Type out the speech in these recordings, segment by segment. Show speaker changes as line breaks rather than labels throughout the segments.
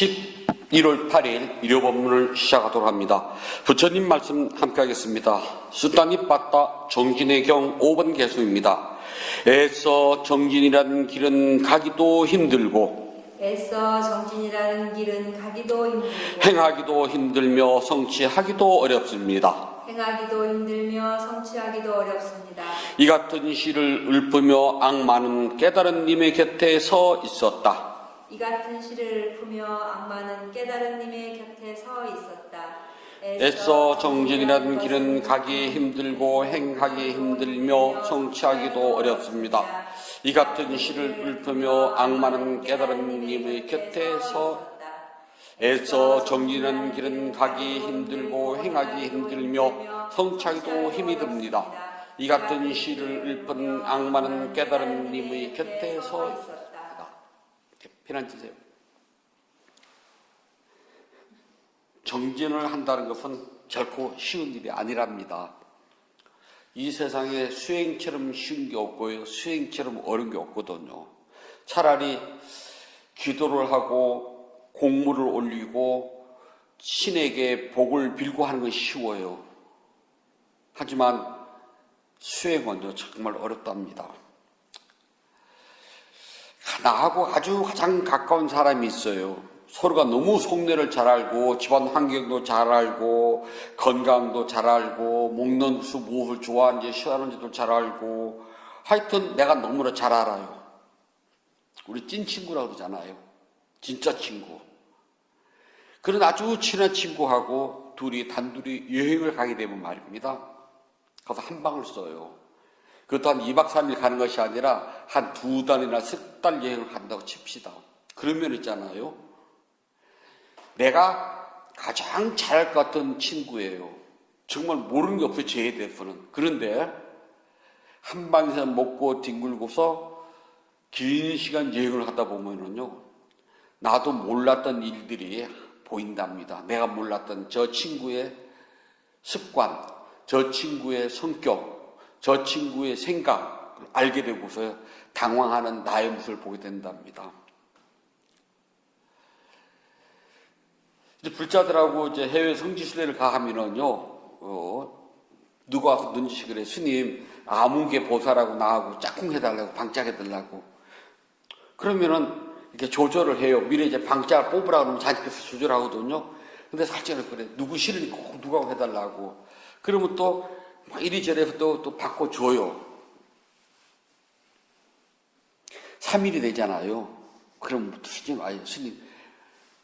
11월 8일 일요 법문을 시작하도록 합니다. 부처님 말씀 함께 하겠습니다. 수단이 빠따 정진의 경 5번 개수입니다. 애써 정진이라는 길은 가기도 힘들고 행하기도 힘들며 성취하기도 어렵습니다. 이 같은 시를 읊으며 악마는 깨달은 님의 곁에 서 있었다. 애써 정진이라는 길은 가기 힘들고 행하기 힘들며 성취하기도 어렵습니다. 이 같은 시를 읊으며 악마는 깨달은 님의 곁에 서 애써 정진이라는 길은 가기 힘들고 행하기 힘들며 성취하기도 힘이 듭니다. 이 같은 시를 읊은 악마는 깨달은 님의 곁에 서 있었다. 피난 치세요. 정진을 한다는 것은 결코 쉬운 일이 아니랍니다. 이 세상에 수행처럼 쉬운 게 없고요, 수행처럼 어려운 게 없거든요. 차라리 기도를 하고 공물을 올리고 신에게 복을 빌고 하는 건 쉬워요. 하지만 수행은요 정말 어렵답니다. 나하고 아주 가장 가까운 사람이 있어요. 서로가 너무 속내를 잘 알고 집안 환경도 잘 알고 건강도 잘 알고 먹는 수 무엇을 좋아하는지 싫어하는지도 잘 알고 하여튼 내가 너무나 잘 알아요. 우리 찐 친구라고 그러잖아요. 진짜 친구. 그런 아주 친한 친구하고 둘이 단둘이 여행을 가게 되면 말입니다. 가서 한 방을 써요. 그것도 한 2박 3일 가는 것이 아니라 한 2달이나 3달 여행을 간다고 칩시다. 그러면 있잖아요. 내가 가장 잘할 것 같은 친구예요. 정말 모르는 게 없어요. 제에 대해서는. 그런데 한 방에서 먹고 뒹굴고서 긴 시간 여행을 하다 보면은요. 나도 몰랐던 일들이 보인답니다. 내가 몰랐던 저 친구의 습관, 저 친구의 성격, 저 친구의 생각을 알게 되고서 당황하는 나의 모습을 보게 된답니다. 이제 불자들하고 이제 해외 성지순례를 가하면은요, 누가 와서 눈짓이 그래. 스님, 아무개 보살하고 나하고 짝꿍 해달라고, 방짝 해달라고. 그러면은 이렇게 조절을 해요. 미래 이제 방짝을 뽑으라고 그러면 자기께서 조절하거든요. 근데 살짝 그래. 누구 싫으니까 꼭 누가 해달라고. 그러면 또 막 이리저리 또 바꿔줘요. 3일이 되잖아요. 그럼 스님, 스님,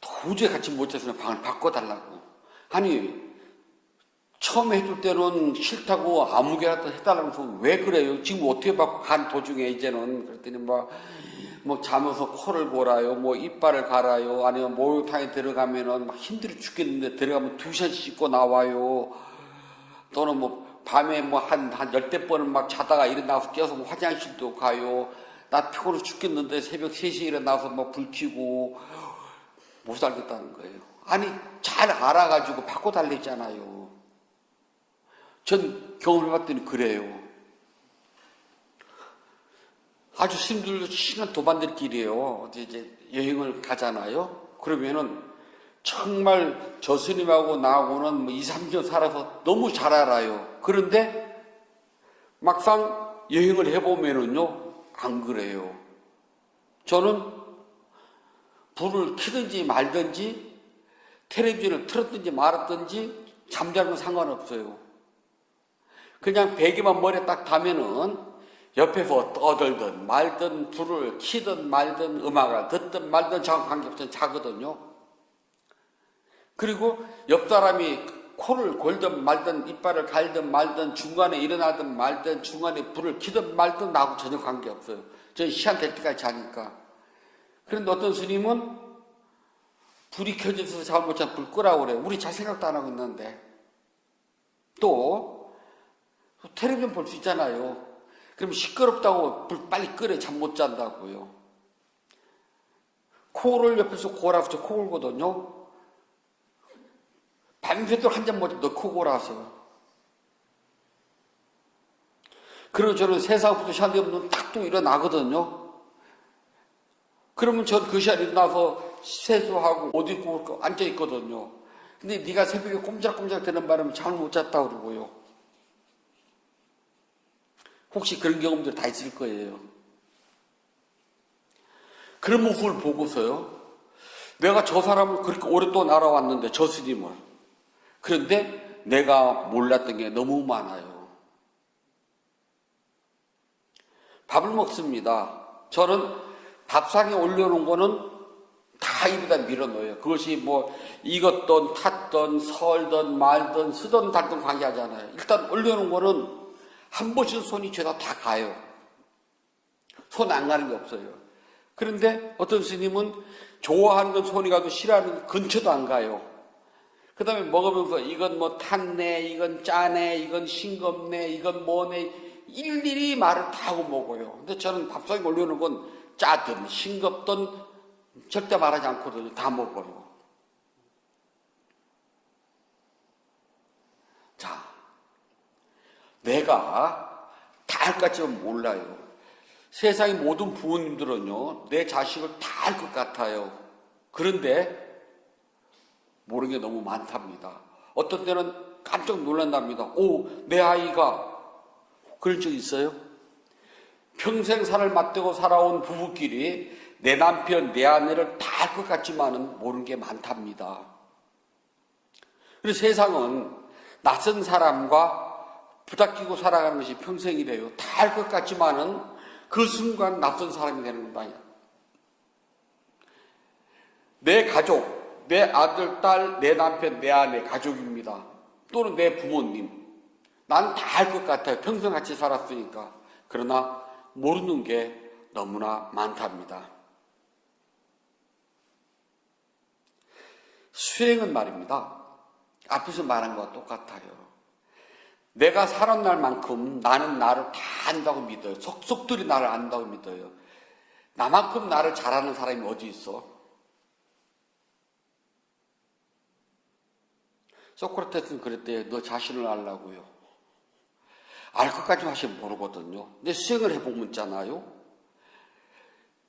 도저히 같이 못 자서 방을 바꿔달라고. 아니, 처음에 해줄 때는 싫다고 아무개라도 해달라고 해서 왜 그래요? 지금 어떻게 바꿔 간 도중에 이제는. 그랬더니 뭐 자면서 코를 골아요. 뭐 이빨을 갈아요. 아니면 목욕탕에 들어가면은 막 힘들어 죽겠는데 들어가면 2시간 씻고 나와요. 또는 뭐 밤에 뭐 한 10대 번은 막 자다가 일어나서 깨서 뭐 화장실도 가요. 나 피곤해서 죽겠는데 새벽 3시에 일어나서 막 불 켜고 못 살겠다는 거예요. 아니, 잘 알아가지고 바꿔달랬잖아요. 전 경험해봤더니 그래요. 아주 스님들도 심한 도반들끼리에요. 어디 이제 여행을 가잖아요. 그러면은 정말 저 스님하고 나하고는 뭐 2, 3년 살아서 너무 잘 알아요. 그런데 막상 여행을 해보면은요, 안 그래요. 저는 불을 켜든지 말든지 텔레비전을 틀었든지 말았든지 잠자는 건 상관없어요. 그냥 베개만 머리에 딱 다면은 옆에서 떠들든 말든 불을 켜든 말든 음악을 듣든 말든 저하고 관계없이 자거든요. 그리고 옆 사람이 코를 골든 말든 이빨을 갈든 말든 중간에 일어나든 말든 중간에 불을 켜든 말든 나하고 전혀 관계없어요. 저는 시간 될 때까지 자니까. 그런데 어떤 스님은 불이 켜져서 잠을 못 자면 불 끄라고 그래요. 우리 잘 생각도 안 하고 있는데. 또 텔레비전 볼 수 있잖아요. 그럼 시끄럽다고 불 빨리 끄래. 잠 못 잔다고요. 코를 옆에서 고라서 저 코 골거든요. 밤새도록 한 잔 못 넣고 고라서. 그리고 저는 세상부터 시간이 없는 딱 또 일어나거든요. 그러면 저는 그 시간에 일어나서 세수하고 옷 입고 앉아 있거든요. 근데 네가 새벽에 꼼짝꼼짝 되는 바람에 잠을 못 잤다 그러고요. 혹시 그런 경험들 다 있을 거예요. 그러면 그걸 보고서요. 내가 저 사람을 그렇게 오랫동안 알아왔는데, 저 스님을. 그런데 내가 몰랐던 게 너무 많아요. 밥을 먹습니다. 저는 밥상에 올려놓은 거는 다 입에다 밀어넣어요. 그것이 뭐 익었던 탔던 설던 말던 쓰던 달던 관계하잖아요. 일단 올려놓은 거는 한 번씩 손이 죄다 다 가요. 손 안 가는 게 없어요. 그런데 어떤 스님은 좋아하는 건 손이 가도 싫어하는 건 근처도 안 가요. 그 다음에 먹으면서 이건 뭐 탔네, 이건 짜네, 이건 싱겁네, 이건 뭐네, 일일이 말을 다 하고 먹어요. 근데 저는 밥상에 올려놓은 건 짜든 싱겁든 절대 말하지 않거든요. 다 먹어요. 자, 내가 다 할 것 같지만 몰라요. 세상의 모든 부모님들은요, 내 자식을 다 할 것 같아요. 그런데 모르는 게 너무 많답니다. 어떤 때는 깜짝 놀란답니다. 오, 내 아이가 그런 적 있어요? 평생 살을 맞대고 살아온 부부끼리 내 남편, 내 아내를 다 할 것 같지만은 모르는 게 많답니다. 그래서 세상은 낯선 사람과 부닥끼고 살아가는 것이 평생이래요. 다 할 것 같지만은 그 순간 낯선 사람이 되는 거 아니야. 내 가족, 내 아들, 딸, 내 남편, 내 아내 가족입니다. 또는 내 부모님. 난 다 할 것 같아요. 평생 같이 살았으니까. 그러나 모르는 게 너무나 많답니다. 수행은 말입니다. 앞에서 말한 것과 똑같아요. 내가 살은 날만큼 나는 나를 다 안다고 믿어요. 속속들이 나를 안다고 믿어요. 나만큼 나를 잘 아는 사람이 어디 있어? 소크라테스는 그랬대요. 너 자신을 알라고요. 알 것까지 하시면 모르거든요. 근데 수행을 해보면 있잖아요.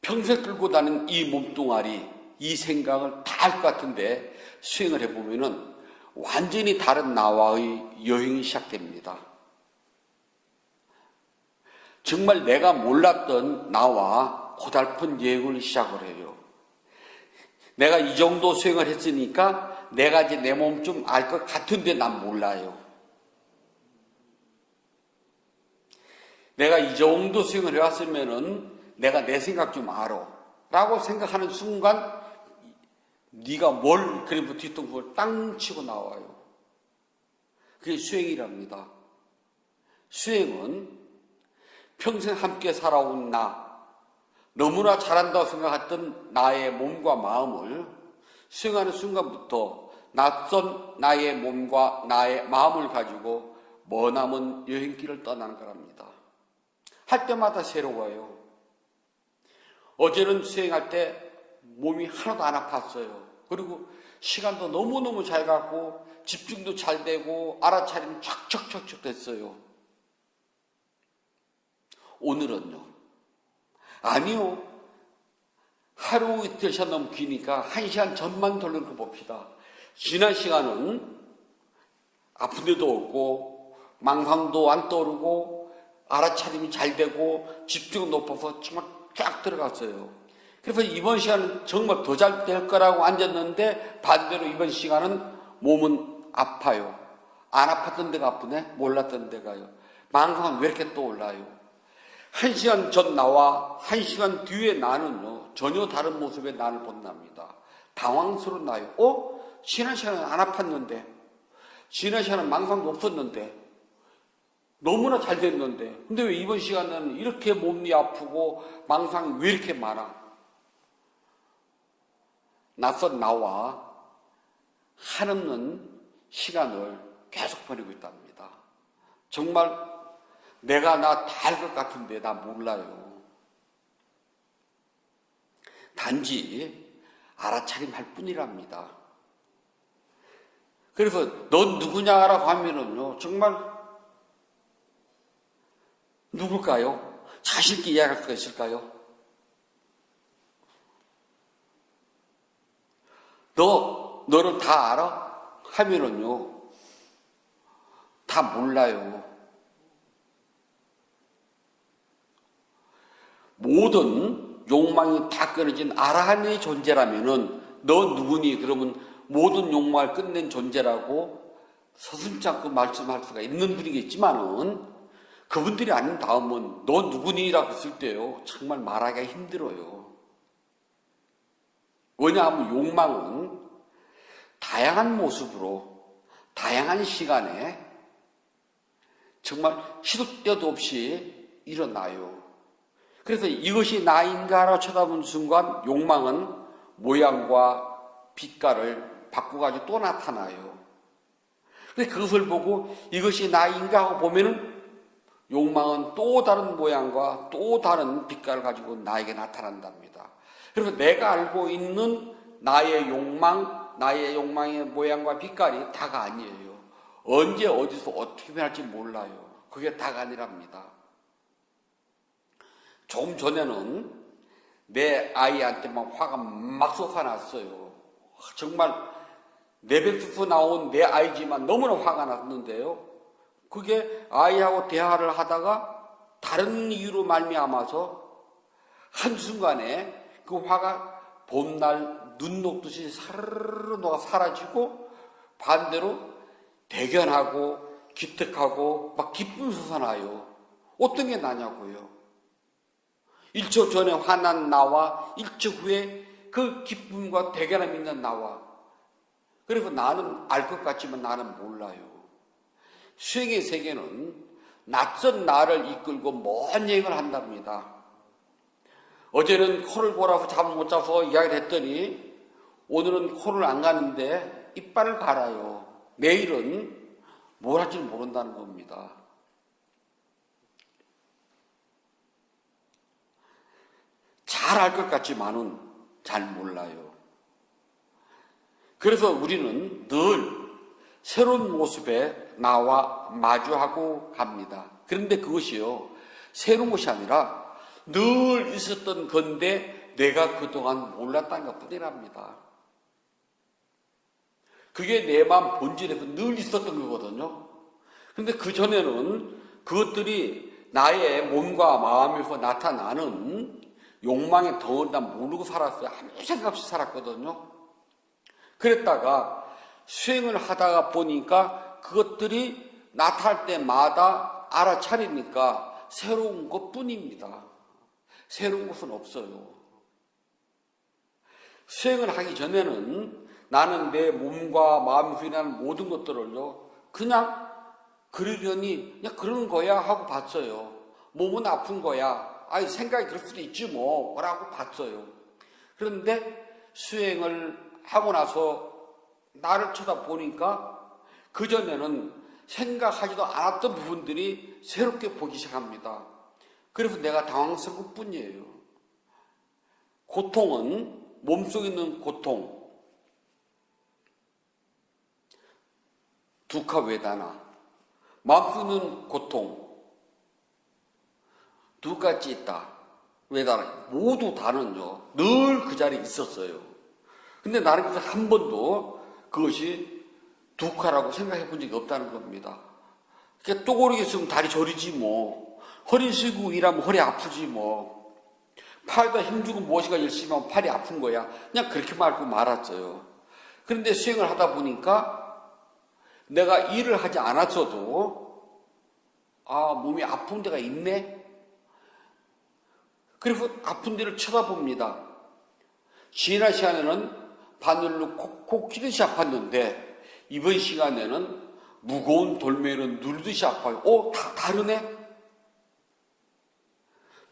평생 끌고 다니는 이 몸뚱아리, 이 생각을 다 할 것 같은데 수행을 해보면은 완전히 다른 나와의 여행이 시작됩니다. 정말 내가 몰랐던 나와 고달픈 여행을 시작을 해요. 내가 이 정도 수행을 했으니까 내가 이제 내 몸 좀 알 것 같은데 난 몰라요. 내가 이 정도 수행을 해왔으면은 내가 내 생각 좀 알아 라고 생각하는 순간 네가 뭘 그래도 뒤통수를 땅 치고 나와요. 그게 수행이랍니다. 수행은 평생 함께 살아온 나, 너무나 잘한다고 생각했던 나의 몸과 마음을 수행하는 순간부터 낯선 나의 몸과 나의 마음을 가지고 머나먼 여행길을 떠나는 거랍니다. 할 때마다 새로워요. 어제는 수행할 때 몸이 하나도 안 아팠어요. 그리고 시간도 너무너무 잘 가고 집중도 잘 되고 알아차림 척척척척 됐어요. 오늘은요? 아니요. 하루 이틀 시간 너무 기니까 1시간 전만 돌려놓고 봅시다. 지난 시간은 아픈 데도 없고 망상도 안 떠오르고 알아차림이 잘 되고 집중이 높아서 정말 쫙 들어갔어요. 그래서 이번 시간은 정말 더 잘 될 거라고 앉았는데 반대로 이번 시간은 몸은 아파요. 안 아팠던 데가 아프네? 몰랐던 데가요. 망상은 왜 이렇게 떠올라요? 1시간 전 나와 1시간 뒤에 나는요, 전혀 다른 모습의 나를 본답니다. 당황스러운 나요. 지난 시간은 안 아팠는데, 지난 시간은 망상도 없었는데, 너무나 잘 됐는데, 근데 왜 이번 시간은 이렇게 몸이 아프고 망상이 왜 이렇게 많아? 낯선 나와 한없는 시간을 계속 보내고 있답니다. 정말 내가 나 다 알 것 같은데 나 몰라요. 단지 알아차림할 뿐이랍니다. 그래서 넌 누구냐라고 하면은요, 정말 누굴까요? 자신 있게 이야기할 수가 있을까요? 너를 다 알아? 하면은요, 다 몰라요. 모든 욕망이 다 끊어진 아라한의 존재라면은 너 누구니? 그러면 모든 욕망을 끝낸 존재라고 서슴지 않고 말씀할 수가 있는 분이겠지만은 그분들이 아닌 다음은 너 누구니라고 했을 때요, 정말 말하기가 힘들어요. 왜냐하면 욕망은 다양한 모습으로 다양한 시간에 정말 시도 때도 없이 일어나요. 그래서 이것이 나인가라고 쳐다보는 순간 욕망은 모양과 빛깔을 바꿔가지고 또 나타나요. 근데 그것을 보고 이것이 나인가 하고 보면은 욕망은 또 다른 모양과 또 다른 빛깔을 가지고 나에게 나타난답니다. 그래서 내가 알고 있는 나의 욕망의 모양과 빛깔이 다가 아니에요. 언제 어디서 어떻게 변할지 몰라요. 그게 다가 아니랍니다. 조금 전에는 내 아이한테 막 화가 막 쏟아났어요. 정말 내뱉어서 나온 내 아이지만 너무나 화가 났는데요. 그게 아이하고 대화를 하다가 다른 이유로 말미암아서 한순간에 그 화가 봄날 눈 녹듯이 사르르 녹아 사라지고 반대로 대견하고 기특하고 막 기쁨이 솟아나요. 어떤 게 나냐고요. 1초 전에 화난 나와 1초 후에 그 기쁨과 대견함이 있는 나와. 그리고 나는 알 것 같지만 나는 몰라요. 수행의 세계는 낯선 나를 이끌고 먼 여행을 한답니다. 어제는 코를 골아서 잠을 못 자서 이야기를 했더니 오늘은 코를 안 가는데 이빨을 갈아요. 내일은 뭘 할지 모른다는 겁니다. 잘 알 것 같지만은 잘 몰라요. 그래서 우리는 늘 새로운 모습에 나와 마주하고 갑니다. 그런데 그것이요, 새로운 것이 아니라 늘 있었던 건데 내가 그동안 몰랐다는 것 뿐이랍니다. 그게 내 마음 본질에서 늘 있었던 거거든요. 그런데 그전에는 그것들이 나의 몸과 마음에서 나타나는 욕망의 덩어리 다 모르고 살았어요. 아무 생각 없이 살았거든요. 그랬다가 수행을 하다가 보니까 그것들이 나타날 때마다 알아차리니까 새로운 것뿐입니다. 새로운 것은 없어요. 수행을 하기 전에는 나는 내 몸과 마음이 일어나는 모든 것들을요, 그냥 그러려니 그냥 그러는 거야 하고 봤어요. 몸은 아픈 거야. 아니 생각이 그럴 수도 있지 뭐라고 봤어요. 그런데 수행을 하고 나서 나를 쳐다보니까 그전에는 생각하지도 않았던 부분들이 새롭게 보기 시작합니다. 그래서 내가 당황스러울 뿐이에요. 고통은 몸속에 있는 고통, 두카 웨다나, 마음속에 있는 고통, 두카 찌따, 웨다나 모두 다는요 늘 그 자리에 있었어요. 근데 나는 그래서 한 번도 그것이 두카라고 생각해 본 적이 없다는 겁니다. 그러니까 또고르게 있으면 다리 저리지 뭐, 허리 쓰고 일하면 허리 아프지 뭐, 팔다 힘주고 무엇인가 열심히 하면 팔이 아픈 거야. 그냥 그렇게 말고 말았어요. 그런데 수행을 하다 보니까 내가 일을 하지 않았어도 몸이 아픈 데가 있네. 그리고 아픈 데를 쳐다봅니다. 지난 시간에는 바늘로 콕콕 찌르듯이 아팠는데 이번 시간에는 무거운 돌멩이를 누르듯이 아파요. 다르네?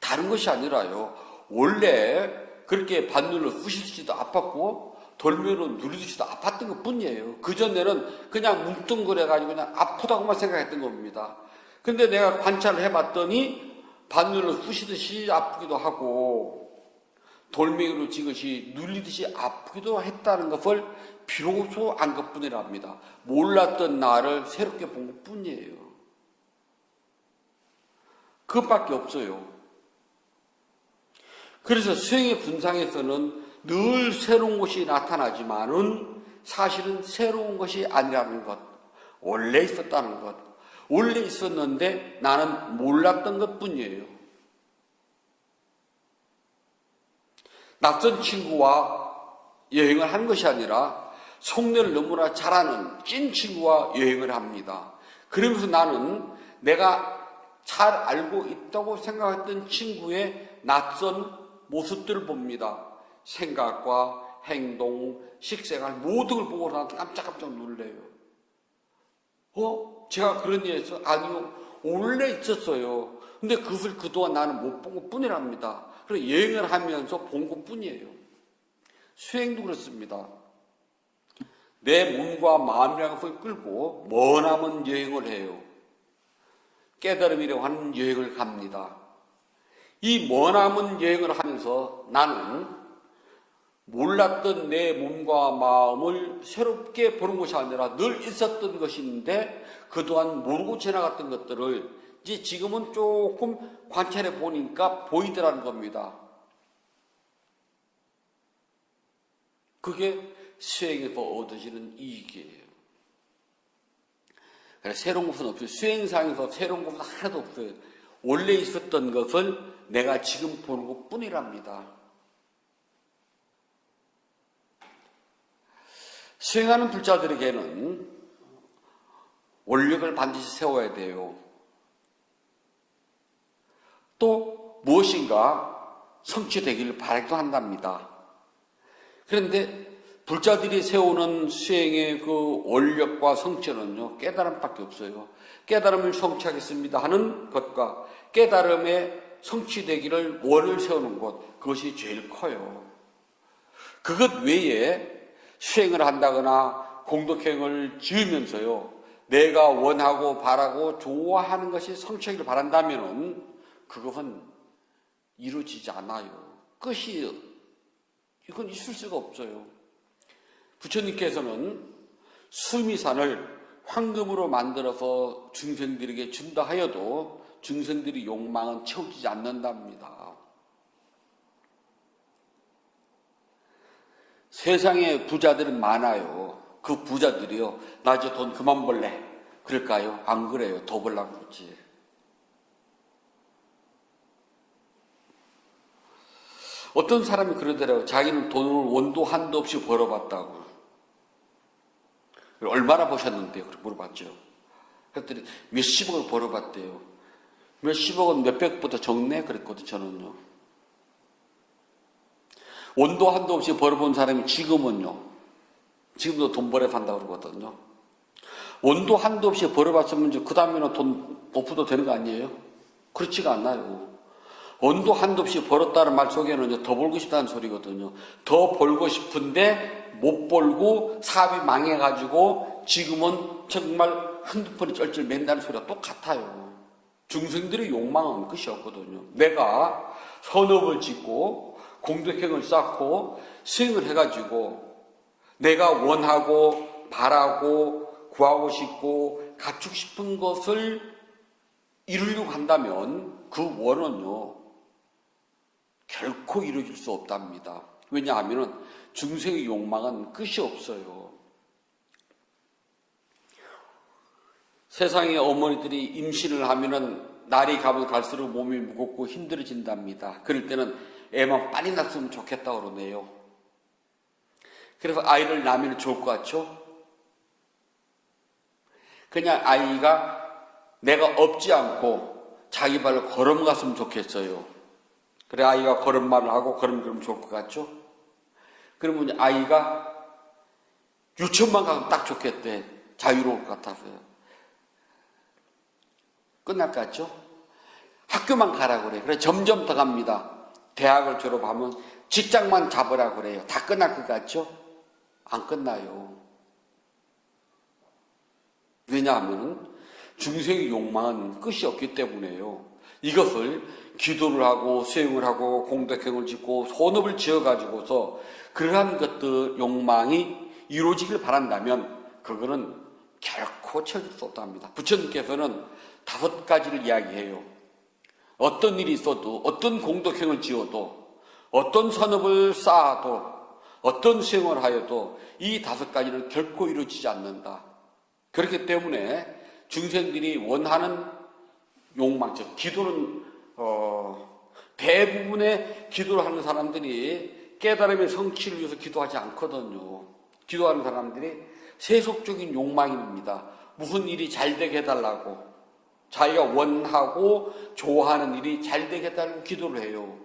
다른 것이 아니라요, 원래 그렇게 바늘로 쑤시듯이도 아팠고 돌멩이로 누르듯이도 아팠던 것 뿐이에요. 그전에는 그냥 뭉뚱그려가지고 그냥 아프다고만 생각했던 겁니다. 근데 내가 관찰을 해봤더니 바늘로 쑤시듯이 아프기도 하고 돌멩이로 지그시 눌리듯이 아프기도 했다는 것을 비로소 안 것뿐이랍니다. 몰랐던 나를 새롭게 본 것뿐이에요. 그것밖에 없어요. 그래서 수행의 분상에서는 늘 새로운 것이 나타나지만은 사실은 새로운 것이 아니라는 것, 원래 있었다는 것, 원래 있었는데 나는 몰랐던 것 뿐이에요. 낯선 친구와 여행을 한 것이 아니라 속내를 너무나 잘하는 찐 친구와 여행을 합니다. 그러면서 나는 내가 잘 알고 있다고 생각했던 친구의 낯선 모습들을 봅니다. 생각과 행동, 식생활 모든 걸 보고 나는 깜짝깜짝 놀래요. 제가 그런 일 했어? 아니요. 원래 있었어요. 근데 그것을 그동안 나는 못 본 것 뿐이랍니다. 그래서 여행을 하면서 본 것 뿐이에요. 수행도 그렇습니다. 내 몸과 마음이라는 것을 끌고 머나먼 여행을 해요. 깨달음이라고 하는 여행을 갑니다. 이 머나먼 여행을 하면서 나는 몰랐던 내 몸과 마음을 새롭게 보는 것이 아니라 늘 있었던 것인데 그동안 모르고 지나갔던 것들을 이제 지금은 조금 관찰해 보니까 보이더라는 겁니다. 그게 수행에서 얻어지는 이익이에요. 그래서 새로운 것은 없어요. 수행상에서 새로운 것은 하나도 없어요. 원래 있었던 것을 내가 지금 보는 것 뿐이랍니다. 수행하는 불자들에게는 원력을 반드시 세워야 돼요. 또 무엇인가 성취되기를 바라기도 한답니다. 그런데 불자들이 세우는 수행의 그 원력과 성취는요, 깨달음밖에 없어요. 깨달음을 성취하겠습니다 하는 것과 깨달음에 성취되기를 원을 세우는 것, 그것이 제일 커요. 그것 외에 수행을 한다거나 공덕행을 지으면서요, 내가 원하고 바라고 좋아하는 것이 성취하기를 바란다면은 그것은 이루어지지 않아요. 이건 있을 수가 없어요. 부처님께서는 수미산을 황금으로 만들어서 중생들에게 준다 하여도 중생들의 욕망은 채워지지 않는답니다. 세상에 부자들은 많아요. 그 부자들이요, 나 이제 돈 그만 벌래 그럴까요? 안 그래요. 더 벌라고 그러지. 어떤 사람이 그러더라고요. 자기는 돈을 원도 한도 없이 벌어봤다고. 얼마나 버셨는데요? 그렇게 물어봤죠. 그랬더니 몇십억을 벌어봤대요. 몇십억은 몇백보다 적네? 그랬거든요, 저는요. 원도 한도 없이 벌어본 사람이 지금도 돈 벌어 산다고 그러거든요. 원도 한도 없이 벌어봤으면 그 다음에는 돈 못 되는 거 아니에요? 그렇지가 않아요. 원도 한도 없이 벌었다는 말 속에는 더 벌고 싶다는 소리거든요. 더 벌고 싶은데 못 벌고 사업이 망해가지고 지금은 정말 핸드폰이 쩔쩔 맨다는 소리가 똑같아요. 중생들의 욕망은 끝이 없거든요. 내가 선업을 짓고 공덕행을 쌓고 수행을 해가지고 내가 원하고 바라고 구하고 싶고 갖추고 싶은 것을 이루려고 한다면 그 원은요, 결코 이루어질 수 없답니다. 왜냐하면 중생의 욕망은 끝이 없어요. 세상의 어머니들이 임신을 하면은 날이 가면 갈수록 몸이 무겁고 힘들어진답니다. 그럴 때는 애만 빨리 낳았으면 좋겠다고 그러네요. 그래서 아이를 낳으면 좋을 것 같죠? 그냥 아이가 내가 없지 않고 자기 발로 걸어갔으면 좋겠어요. 그래 아이가 걸음마를 하고 걸으면 좋을 것 같죠? 그러면 아이가 유치원만 가면 딱 좋겠대. 자유로울 것 같아서요. 끝날 것 같죠? 학교만 가라고 그래요. 그래 점점 더 갑니다. 대학을 졸업하면 직장만 잡으라고 그래요. 다 끝날 것 같죠? 안 끝나요. 왜냐하면 중생의 욕망은 끝이 없기 때문에요. 이것을 기도를 하고 수행을 하고 공덕행을 짓고 선업을 지어가지고서 그러한 것들 욕망이 이루어지길 바란다면 그거는 결코 채워질 수 없답니다. 부처님께서는 5가지를 이야기해요. 어떤 일이 있어도 어떤 공덕행을 지어도 어떤 선업을 쌓아도 어떤 수행을 하여도 이 5가지는 결코 이루어지지 않는다. 그렇기 때문에 중생들이 원하는 욕망, 즉 기도는 대부분의 기도를 하는 사람들이 깨달음의 성취를 위해서 기도하지 않거든요. 기도하는 사람들이 세속적인 욕망입니다. 무슨 일이 잘 되게 해달라고, 자기가 원하고 좋아하는 일이 잘 되게 해달라고 기도를 해요.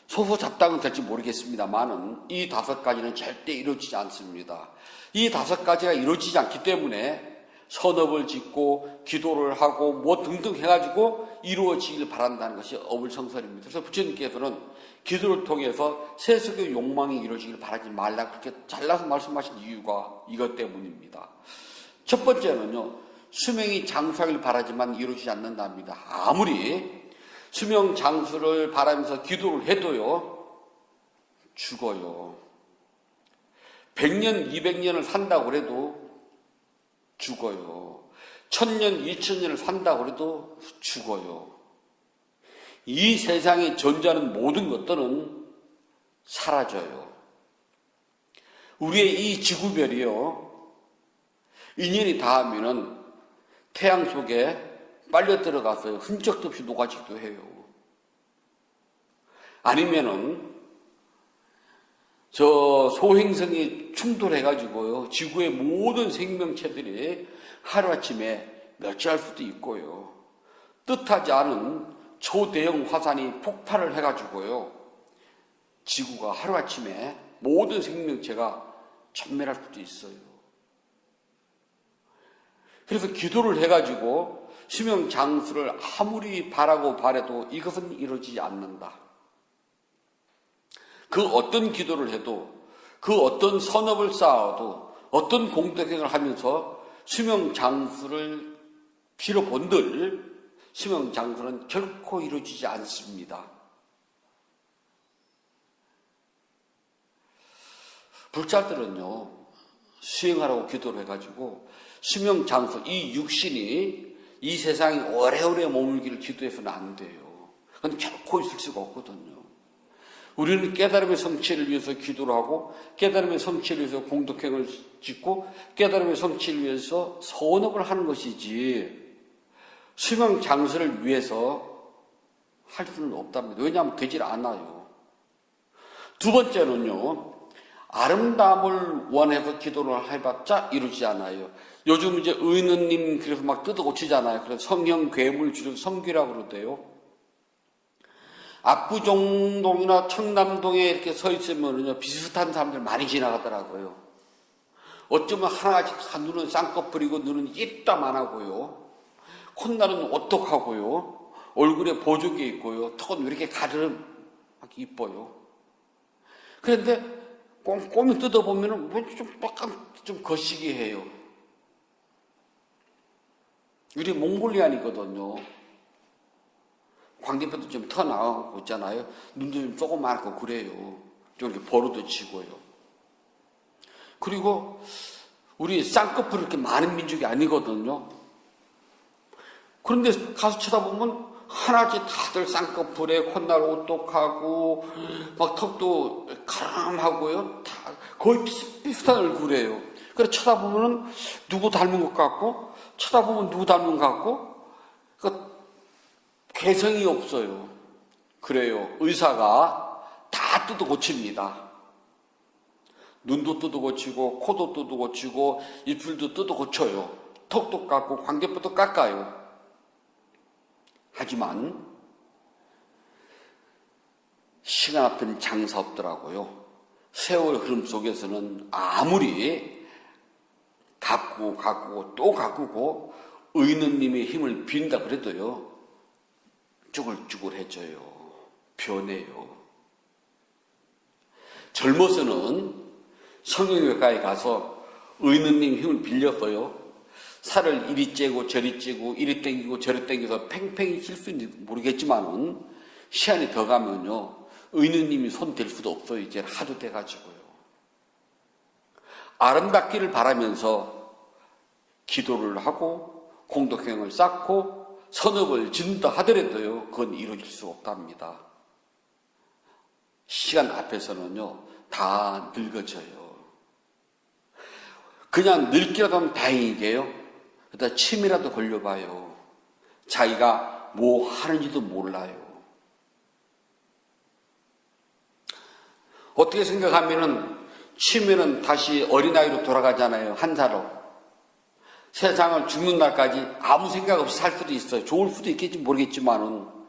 소소잡당은 될지 모르겠습니다만은 이 5가지는 절대 이루어지지 않습니다. 이 5가지가 이루어지지 않기 때문에 선업을 짓고 기도를 하고 뭐 등등 해가지고 이루어지길 바란다는 것이 어불성설입니다. 그래서 부처님께서는 기도를 통해서 세속의 욕망이 이루어지길 바라지 말라 그렇게 잘라서 말씀하신 이유가 이것 때문입니다. 첫 번째는요, 수명이 장수하길 바라지만 이루어지지 않는답니다. 아무리 수명 장수를 바라면서 기도를 해도요, 죽어요. 100년, 200년을 산다고 해도 죽어요. 1000년, 2000년을 산다고 해도 죽어요. 이 세상에 존재하는 모든 것들은 사라져요. 우리의 이 지구별이요, 인연이 닿으면은 태양 속에 빨려 들어가서 흔적도 없이 녹아지기도 해요. 아니면은 저 소행성이 충돌해가지고요, 지구의 모든 생명체들이 하루아침에 멸종할 수도 있고요, 뜻하지 않은 초대형 화산이 폭발을 해가지고요, 지구가 하루아침에 모든 생명체가 전멸할 수도 있어요. 그래서 기도를 해가지고 수명 장수를 아무리 바라고 바라도 이것은 이루어지지 않는다. 그 어떤 기도를 해도, 그 어떤 선업을 쌓아도, 어떤 공덕행을 하면서 수명 장수를 빌어본들 수명 장수는 결코 이루어지지 않습니다. 불자들은요, 수행하라고 기도를 해가지고 수명 장수, 이 육신이 이 세상에 오래오래 머물기를 기도해서는 안 돼요. 그건 결코 있을 수가 없거든요. 우리는 깨달음의 성취를 위해서 기도를 하고, 깨달음의 성취를 위해서 공덕행을 짓고, 깨달음의 성취를 위해서 선업을 하는 것이지 수명 장수를 위해서 할 수는 없답니다. 왜냐하면 되질 않아요. 두 번째는요, 아름다움을 원해서 기도를 해봤자 이루지 않아요. 요즘 이제 의느님 그래서 막 뜯어고치잖아요. 그래서 성형 괴물 줄여서 성귀라고 그러대요. 압구정동이나 청남동에 이렇게 서 있으면요, 비슷한 사람들 많이 지나가더라고요. 어쩌면 하나같이 다 눈은 쌍꺼풀이고 눈은 이따만하고요, 콧날은 오똑하고요, 얼굴에 보조개 있고요, 턱은 왜 이렇게 가르르 이뻐요. 그런데 꼼꼼히 뜯어보면은 좀 약간 좀 거시기해요. 우리 몽골리안이거든요. 광대뼈도 좀 터 나오고 있잖아요. 눈도 좀 조그맣고 그래요. 좀 이렇게 버루도 치고요. 그리고 우리 쌍꺼풀이 이렇게 많은 민족이 아니거든요. 그런데 가서 쳐다보면 하나씩 다들 쌍꺼풀에 콧날 오똑하고 막 턱도 가람하고요. 다 거의 비슷한 얼굴이에요. 그래서 쳐다보면 누구 닮은 것 같고, 쳐다보면 누구 닮은 것 같고, 그러니까 개성이 없어요. 그래요. 의사가 다 뜯어 고칩니다. 눈도 뜯어 고치고, 코도 뜯어 고치고, 입술도 뜯어 고쳐요. 턱도 깎고, 광대뼈도 깎아요. 하지만 시간 앞에는 장사 없더라고요. 세월 흐름 속에서는 아무리 가꾸고 또 가꾸고 의느님의 힘을 빈다 그래도요, 쭈글쭈글해져요. 변해요. 젊어서는 성형외과에 가서 의느님 힘을 빌려서요, 살을 이리 째고 저리 째고 이리 땡기고 저리 땡겨서 팽팽히 칠 수 있는지 모르겠지만은 시간이 더 가면요, 의느님이 손 댈 수도 없어요. 이제 하도 돼가지고요. 아름답기를 바라면서 기도를 하고 공덕행을 쌓고 선업을 짓는다 하더라도요, 그건 이루어질 수 없답니다. 시간 앞에서는요, 다 늙어져요. 그냥 늙기라도 하면 다행이게요. 그러다 침이라도 걸려봐요. 자기가 뭐 하는지도 몰라요. 어떻게 생각하면은 치면은 다시 어린아이로 돌아가잖아요. 한 살로. 세상을 죽는 날까지 아무 생각 없이 살 수도 있어요. 좋을 수도 있겠지 모르겠지만은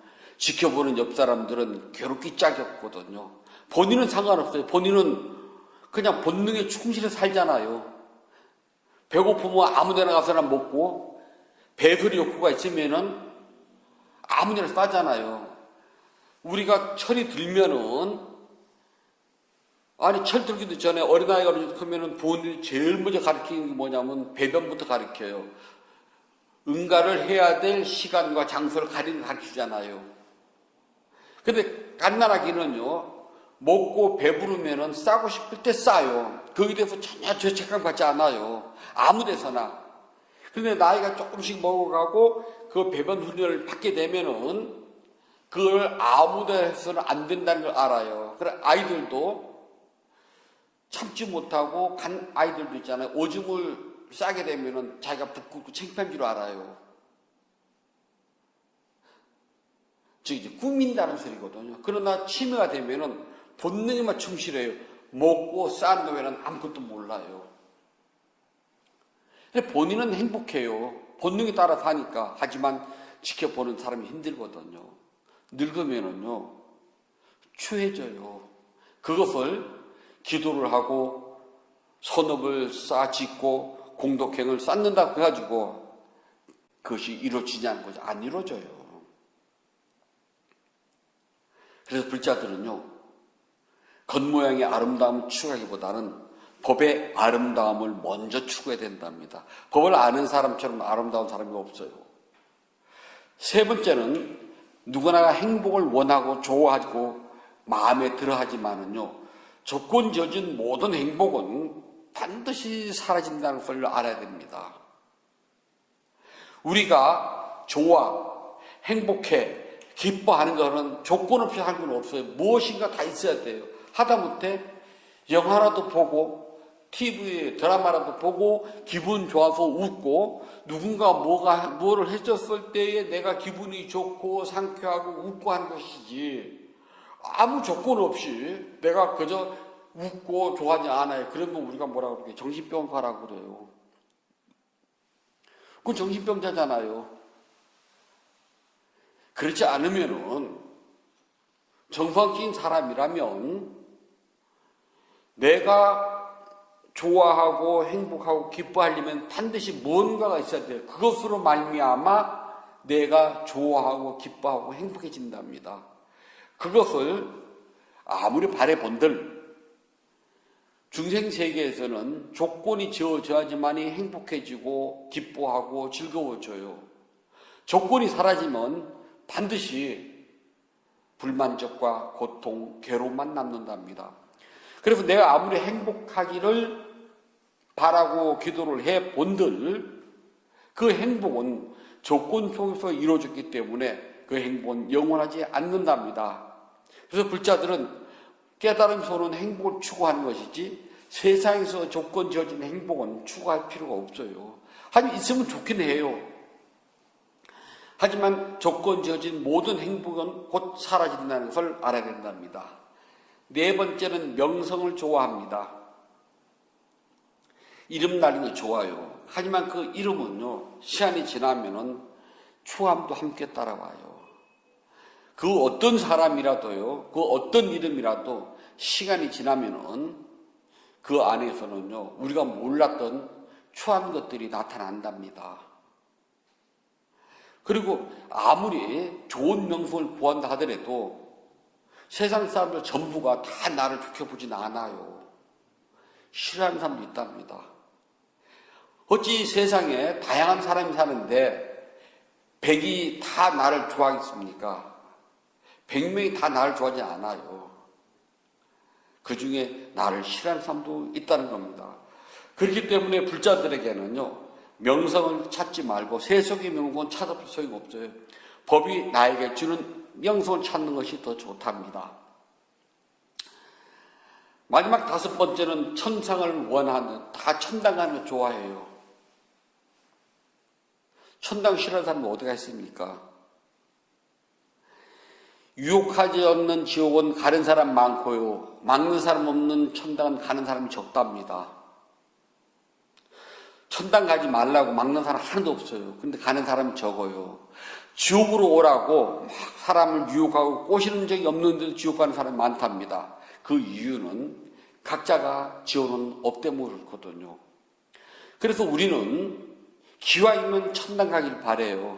지켜보는 옆 사람들은 괴롭기 짝이 없거든요. 본인은 상관없어요. 본인은 그냥 본능에 충실해서 살잖아요. 배고프면 아무 데나 가서나 먹고 배설이 욕구가 있으면은 아무 데나 싸잖아요. 우리가 철이 들면은 아니 철 들기도 전에 어린아이가 크면은 부모님이 제일 먼저 가르치는 게 뭐냐면 배변부터 가르쳐요. 응가를 해야 될 시간과 장소를 가르치잖아요. 근데 갓난아기는요, 먹고 배부르면은 싸고 싶을 때 싸요. 거기에 대해서 전혀 죄책감 갖지 않아요. 아무 데서나. 근데 나이가 조금씩 먹어가고 그 배변 훈련을 받게 되면은 그걸 아무 데서는 안 된다는 걸 알아요. 그래 아이들도 참지 못하고 간 아이들도 있잖아요. 오줌을 싸게 되면은 자기가 부끄럽고 창피한 줄 알아요. 즉 이제 꾸민다는 소리거든요. 그러나 치매가 되면은 본능에만 충실해요. 먹고 싸는 거에는 아무것도 몰라요. 본인은 행복해요. 본능에 따라 사니까. 하지만 지켜보는 사람이 힘들거든요. 늙으면은요, 추해져요. 그것을 기도를 하고 선업을 쌓아짓고 공덕행을 쌓는다고 해가지고 그것이 이루어지냐는 거죠. 안 이루어져요. 그래서 불자들은요, 겉모양의 아름다움을 추구하기보다는 법의 아름다움을 먼저 추구해야 된답니다. 법을 아는 사람처럼 아름다운 사람이 없어요. 세 번째는 누구나 행복을 원하고 좋아하고 마음에 들어하지만은요, 조건지어진 모든 행복은 반드시 사라진다는 걸 알아야 됩니다. 우리가 좋아, 행복해, 기뻐하는 것은 조건 없이 하는 건 없어요. 무엇인가 다 있어야 돼요. 하다못해 영화라도 보고 TV에 드라마라도 보고 기분 좋아서 웃고 누군가 뭐를 해줬을 때에 내가 기분이 좋고 상쾌하고 웃고 하는 것이지 아무 조건 없이 내가 그저 웃고 좋아하지 않아요. 그러면 우리가 뭐라고 그러게 정신병자라고 그래요. 그건 정신병자잖아요. 그렇지 않으면은 정상적인 사람이라면 내가 좋아하고 행복하고 기뻐하려면 반드시 뭔가가 있어야 돼요. 그것으로 말미암아 내가 좋아하고 기뻐하고 행복해진답니다. 그것을 아무리 바라본들 중생세계에서는 조건이 지어져야지만이 행복해지고 기뻐하고 즐거워져요. 조건이 사라지면 반드시 불만족과 고통, 괴로움만 남는답니다. 그래서 내가 아무리 행복하기를 바라고 기도를 해 본들 그 행복은 조건 속에서 이루어졌기 때문에 그 행복은 영원하지 않는답니다. 그래서 불자들은 깨달은 손은 행복을 추구하는 것이지 세상에서 조건 지어진 행복은 추구할 필요가 없어요. 하지만 있으면 좋긴 해요. 하지만 조건 지어진 모든 행복은 곧 사라진다는 것을 알아야 된답니다. 네 번째는 명성을 좋아합니다. 이름 날리는 거 좋아요. 하지만 그 이름은요, 시간이 지나면은 추함도 함께 따라와요. 그 어떤 사람이라도요, 그 어떤 이름이라도 시간이 지나면은 그 안에서는요, 우리가 몰랐던 추한 것들이 나타난답니다. 그리고 아무리 좋은 명성을 구한다 하더라도 세상 사람들 전부가 다 나를 좋게 보진 않아요. 싫어하는 사람도 있답니다. 어찌 세상에 다양한 사람이 사는데 100이 다 나를 좋아하겠습니까? 100명이 다 나를 좋아하지 않아요. 그 중에 나를 싫어하는 사람도 있다는 겁니다. 그렇기 때문에 불자들에게는요, 명성을 찾지 말고 세속의 명성은 찾아볼 소용없어요. 법이 나에게 주는 명성을 찾는 것이 더 좋답니다. 마지막 5번째는 천상을 원하는, 다 천당 가는 거 좋아해요. 천당 싫어하는 사람은 어디가 있습니까? 유혹하지 않는 지옥은 가는 사람 많고요. 막는 사람 없는 천당은 가는 사람이 적답니다. 천당 가지 말라고 막는 사람 하나도 없어요. 근데 가는 사람이 적어요. 지옥으로 오라고 막 사람을 유혹하고 꼬시는 적이 없는데도 지옥 가는 사람이 많답니다. 그 이유는 각자가 지어놓은 업 때문에 그렇거든요. 그래서 우리는 기왕이면 천당 가길 바래요.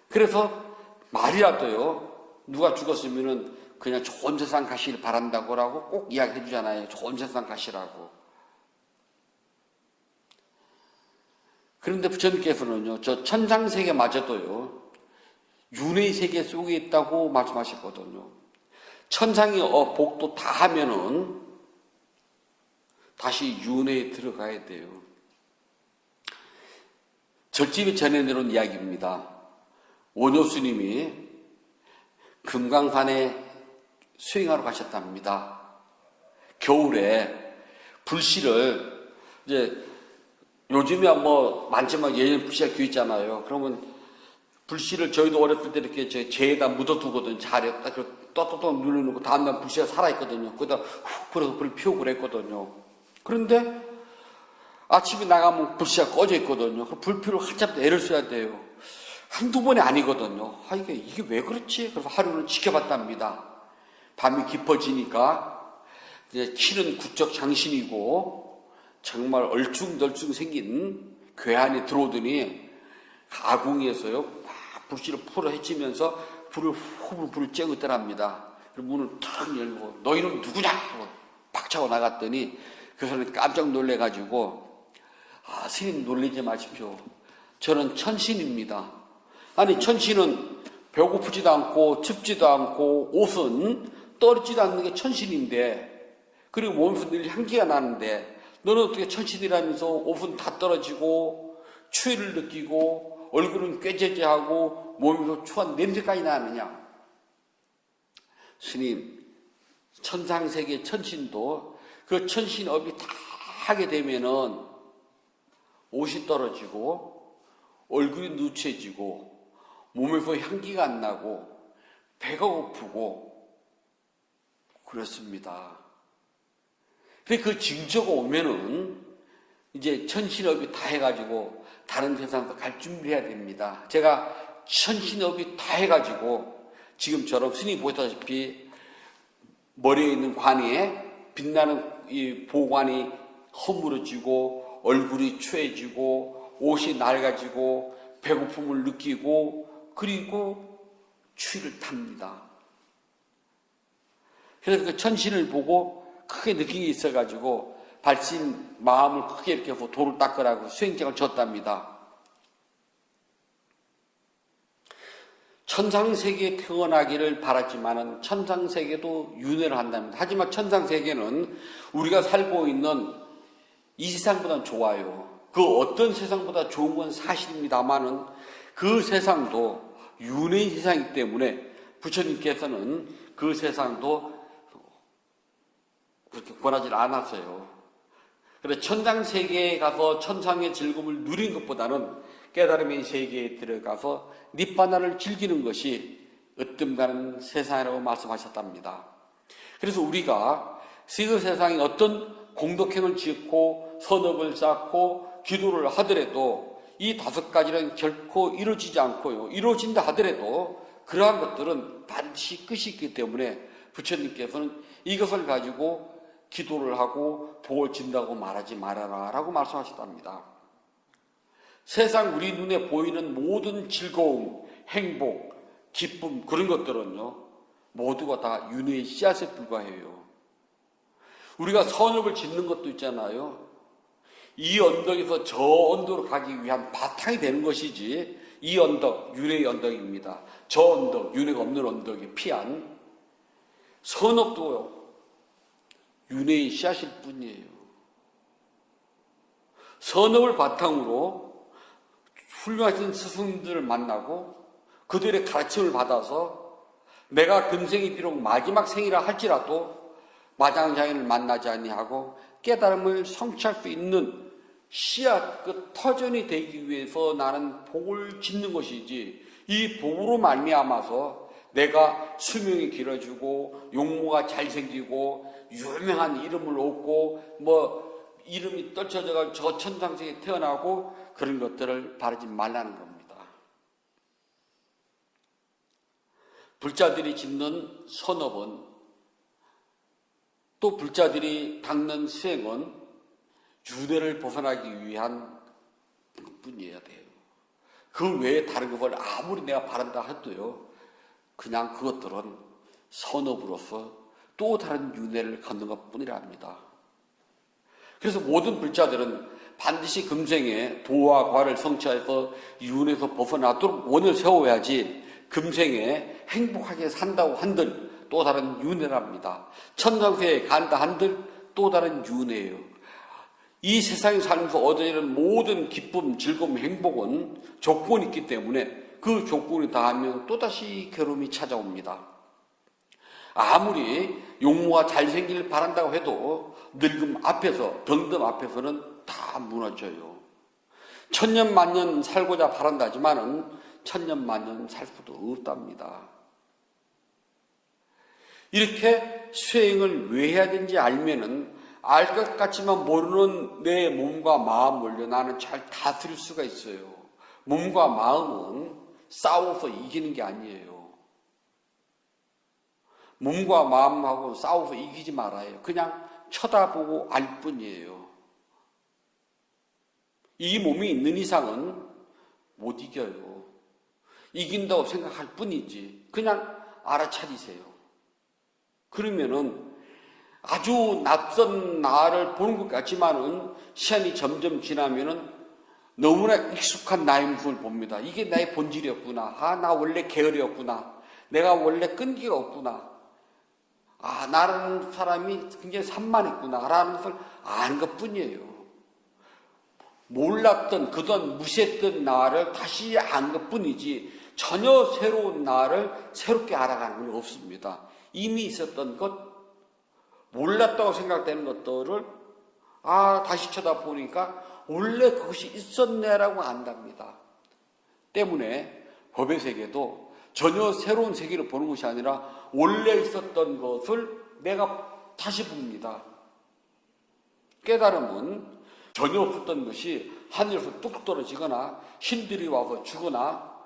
그래서 말이라도요, 누가 죽었으면은 그냥 좋은 세상 가시길 바란다고 꼭 이야기해 주잖아요. 좋은 세상 가시라고. 그런데 부처님께서는요, 저 천상세계마저도요, 윤회의 세계 속에 있다고 말씀하셨거든요. 천상의 복도 다 하면은 다시 윤회에 들어가야 돼요. 절집에 전해내놓은 이야기입니다. 원효스님이 금강산에 수행하러 가셨답니다. 겨울에 불씨를 이제 요즘에 뭐 많지만 예전 불씨가 귀했잖아요. 그러면 불씨를 저희도 어렸을 때 이렇게 재에다 묻어두거든요. 잘에 딱 또또또 눌러놓고 다음날 불씨가 살아있거든요. 거기다 훅 불어서 불을 피우고 그랬거든요. 그런데 아침에 나가면 불씨가 꺼져 있거든요. 불 피우러 한참 애를 써야 돼요. 한두 번이 아니거든요. 이게 왜 그렇지? 그래서 하루는 지켜봤답니다. 밤이 깊어지니까 이제 키는 구적 장신이고 정말 얼쭉덜쭉 생긴 괴한이 들어오더니 아궁이에서요 막 불씨를 풀어 헤치면서 불을 쬐고 있더랍니다. 문을 탁 열고 너희는 누구냐? 하고 박차고 나갔더니 그 사람이 깜짝 놀래가지고 스님 놀리지 마십시오. 저는 천신입니다. 아니 천신은 배고프지도 않고 춥지도 않고 옷은 떨어지지도 않는 게 천신인데 그리고 몸에서 늘 향기가 나는데 너는 어떻게 천신이라면서 옷은 다 떨어지고 추위를 느끼고 얼굴은 꾀죄죄하고 몸에서 추한 냄새까지 나느냐. 스님, 천상세계 천신도 그 천신업이 다 하게 되면은 옷이 떨어지고 얼굴이 누추해지고 몸에서 향기가 안 나고 배가 고프고 그렇습니다. 그 징조가 오면은 이제 천신업이 다 해가지고 다른 세상도 갈 준비해야 됩니다. 제가 천신업이 다 해가지고 지금처럼 스님 보시다시피 머리에 있는 관에 빛나는 이 보관이 허물어지고 얼굴이 추해지고 옷이 낡아지고 배고픔을 느끼고 그리고 추위를 탑니다. 그래서 그 천신을 보고 크게 느낀 게 있어가지고 발심 마음을 크게 이렇게 해서 돌을 닦으라고 수행장을 줬답니다. 천상세계에 태어나기를 바랐지만은 천상세계도 윤회를 한답니다. 하지만 천상세계는 우리가 살고 있는 이 세상보다는 좋아요. 그 어떤 세상보다 좋은 건 사실입니다만은 그 세상도 윤회의 세상이기 때문에 부처님께서는 그 세상도 그렇게 권하지 않았어요. 그래서 천상세계에 가서 천상의 즐거움을 누리는 것보다는 깨달음의 세계에 들어가서 닛바나를 즐기는 것이 으뜸가는 세상이라고 말씀하셨답니다. 그래서 우리가 그 세상에 어떤 공덕행을 짓고 선업을 쌓고 기도를 하더라도 이 5가지는 결코 이루어지지 않고요. 이루어진다 하더라도 그러한 것들은 반드시 끝이 있기 때문에 부처님께서는 이것을 가지고 기도를 하고 복을 진다고 말하지 말아라 라고 말씀하셨답니다. 세상 우리 눈에 보이는 모든 즐거움, 행복, 기쁨 그런 것들은요 모두가 다 윤회의 씨앗에 불과해요. 우리가 선업을 짓는 것도 있잖아요. 이 언덕에서 저 언덕으로 가기 위한 바탕이 되는 것이지 이 언덕, 윤회의 언덕입니다. 저 언덕, 윤회가 없는 언덕에 피한 선업도요 윤회의 씨앗일 뿐이에요. 선업을 바탕으로 훌륭하신 스승들을 만나고 그들의 가르침을 받아서 내가 근생이 비록 마지막 생이라 할지라도 마장자인을 만나지 아니하고 깨달음을 성취할 수 있는 씨앗, 그 터전이 되기 위해서 나는 복을 짓는 것이지, 이 복으로 말미암아서 내가 수명이 길어지고 용모가 잘생기고 유명한 이름을 얻고 이름이 떨쳐져가지고 저 천상세계에 태어나고 그런 것들을 바라지 말라는 겁니다. 불자들이 짓는 선업은, 또 불자들이 닦는 수행은 윤회를 벗어나기 위한 뿐이어야 돼요. 그 외에 다른 것을 아무리 내가 바란다 해도요, 그냥 그것들은 선업으로서 또 다른 윤회를 갖는 것 뿐이라 합니다. 그래서 모든 불자들은 반드시 금생에 도와 과를 성취해서 윤회에서 벗어나도록 원을 세워야지 금생에 행복하게 산다고 한들 또 다른 윤회랍니다. 천상세에 간다 한들 또 다른 윤회예요. 이 세상에 살면서 얻어지는 모든 기쁨, 즐거움, 행복은 조건이 있기 때문에 그 조건이 다하면 또다시 괴로움이 찾아옵니다. 아무리 용모가 잘생길 바란다고 해도 늙음 앞에서, 병듦 앞에서는 다 무너져요. 천년 만년 살고자 바란다지만은 천년 만년 살 수도 없답니다. 이렇게 수행을 왜 해야 되는지 알면은 알 것 같지만 모르는 내 몸과 마음을 나는 잘 다스릴 수가 있어요. 몸과 마음은 싸워서 이기는 게 아니에요. 몸과 마음하고 싸워서 이기지 말아요. 그냥 쳐다보고 알 뿐이에요. 이 몸이 있는 이상은 못 이겨요. 이긴다고 생각할 뿐이지. 그냥 알아차리세요. 그러면은 아주 낯선 나를 보는 것 같지만은 시간이 점점 지나면은 너무나 익숙한 나의 모습을 봅니다. 이게 나의 본질이었구나. 아, 나 원래 게으르였구나. 내가 원래 끈기가 없구나. 아, 나라는 사람이 굉장히 산만했구나. 라는 것을 아는 것 뿐이에요. 몰랐던, 그동안 무시했던 나를 다시 아는 것 뿐이지 전혀 새로운 나를 새롭게 알아가는 건 없습니다. 이미 있었던 것, 몰랐다고 생각되는 것들을 다시 쳐다보니까 원래 그것이 있었네라고 안답니다. 때문에 법의 세계도 전혀 새로운 세계를 보는 것이 아니라 원래 있었던 것을 내가 다시 봅니다. 깨달음은 전혀 없었던 것이 하늘에서 뚝 떨어지거나 신들이 와서 주거나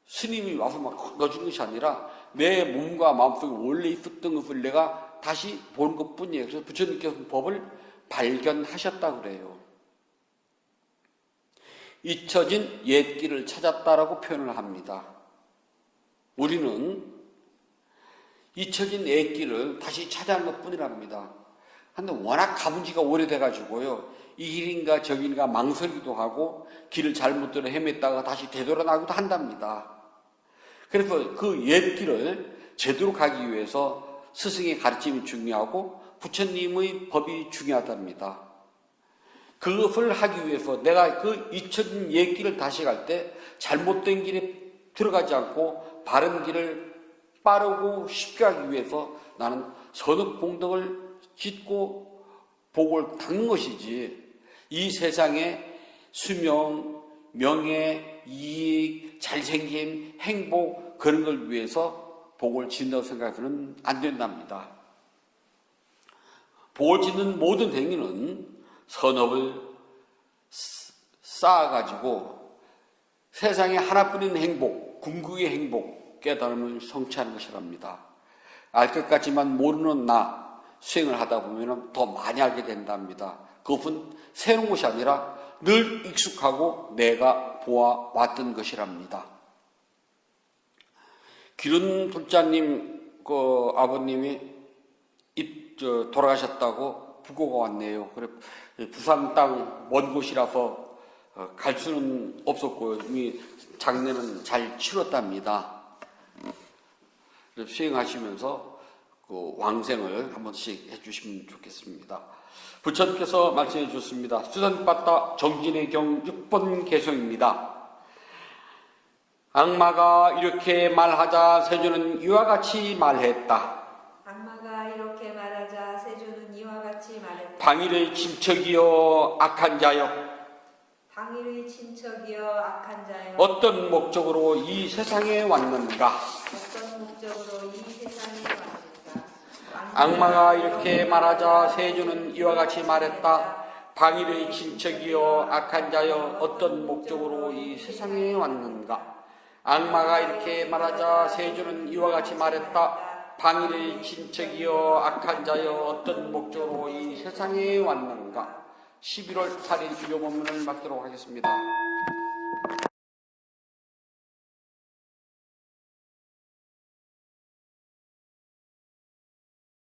스님이 와서 막 넣어주는 것이 아니라 내 몸과 마음속에 원래 있었던 것을 내가 다시 보는 것 뿐이에요. 그래서 부처님께서 법을 발견하셨다고 그래요. 잊혀진 옛길을 찾았다라고 표현을 합니다. 우리는 잊혀진 옛길을 다시 찾아낸 것 뿐이랍니다. 근데 워낙 가본 지가 오래돼가지고요. 이 길인가 저 길인가 망설이기도 하고 길을 잘못 들어 헤맸다가 다시 되돌아나기도 한답니다. 그래서 그 옛길을 제대로 가기 위해서 스승의 가르침이 중요하고 부처님의 법이 중요하답니다. 그것을 하기 위해서 내가 그 잊혀진 옛길을 다시 갈 때 잘못된 길에 들어가지 않고 바른 길을 빠르고 쉽게 하기 위해서 나는 선악 공덕을 짓고 복을 닦는 것이지 이 세상에 수명, 명예, 이익, 잘생김, 행복 그런 걸 위해서 복을 짓는다고 생각해서는 안 된답니다. 복을 짓는 모든 행위는 선업을 쌓아가지고 세상에 하나뿐인 행복, 궁극의 행복, 깨달음을 성취하는 것이랍니다. 알 것 같지만 모르는 나 수행을 하다 보면 더 많이 알게 된답니다. 그것은 새로운 것이 아니라 늘 익숙하고 내가 보아왔던 것이랍니다. 기른 불자님 그 아버님이 돌아가셨다고 부고가 왔네요. 그래 부산 땅 먼 곳이라서 갈 수는 없었고요. 이미 장례는 잘 치렀답니다. 수행하시면서 그 왕생을 한 번씩 해주시면 좋겠습니다. 부처님께서 말씀해 주셨습니다. 수선바다 정진의 경 6번 개성입니다. 악마가 이렇게 말하자 세존은 이와 같이 말했다.
악마가 이렇게 말하자
방일의 친척이여 악한 자여
방일의 친척이여 악한 자여
어떤 목적으로 이 세상에 왔는가?
어떤 목적으로 이 세상에 왔는가?
악마가 이렇게 말하자 세주는 이와 같이 말했다. 방일의 친척이여 악한 자여 어떤 목적으로 이 세상에 왔는가? 악마가 이렇게 말하자 세주는 이와 같이 말했다. 방일의 친척이여 악한 자여 어떤 목적으로 이 세상에 왔는가? 11월 8일 주요 본문을 맡도록 하겠습니다.